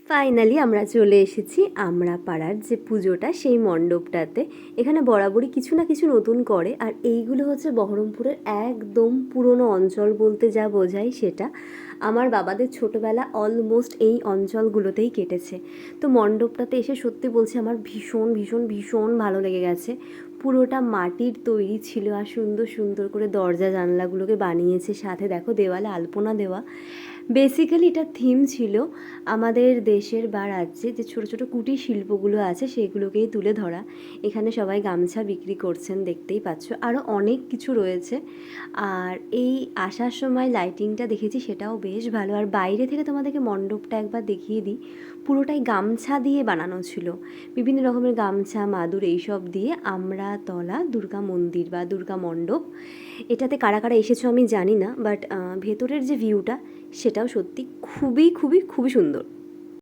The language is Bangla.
ফাইনালি আমরা চলে এসেছি আমরা পাড়ার যে পুজোটা সেই মণ্ডপটাতে। এখানে বরাবরই কিছু না কিছু নতুন করে, আর এইগুলো হচ্ছে বহরমপুরের একদম পুরনো অঞ্চল বলতে যা বোঝায় সেটা। আমার বাবাদের ছোটোবেলা অলমোস্ট এই অঞ্চলগুলোতেই কেটেছে। তো মণ্ডপটাতে এসে সত্যি বলছি আমার ভীষণ ভীষণ ভীষণ ভালো লেগে গেছে। পুরোটা মাটির তৈরি ছিল, আর সুন্দর সুন্দর করে দরজা জানলাগুলোকে বানিয়েছে, সাথে দেখো দেওয়ালে আলপনা দেওয়া। বেসিক্যালি এটা থিম ছিল আমাদের দেশের বা রাজ্যে যে ছোটো ছোটো কুটির শিল্পগুলো আছে সেগুলোকেই তুলে ধরা। এখানে সবাই গামছা বিক্রি করছেন, দেখতেই পাচ্ছ, আরও অনেক কিছু রয়েছে। আর এই আসার সময় লাইটিংটা দেখেছি, সেটাও বেশ ভালো। আর বাইরে থেকে তোমাদেরকে মণ্ডপটা একবার দেখিয়ে দিই। পুরোটাই গামছা দিয়ে বানানো ছিল, বিভিন্ন রকমের গামছা, মাদুর, এইসব দিয়ে আমরাতলা দুর্গা মন্দির বা দুর্গা মণ্ডপ। এটাতে কারা কারা এসেছো আমি জানি না, বাট ভেতরের যে ভিউটা সেটাও সত্যি খুবই খুবই খুবই সুন্দর।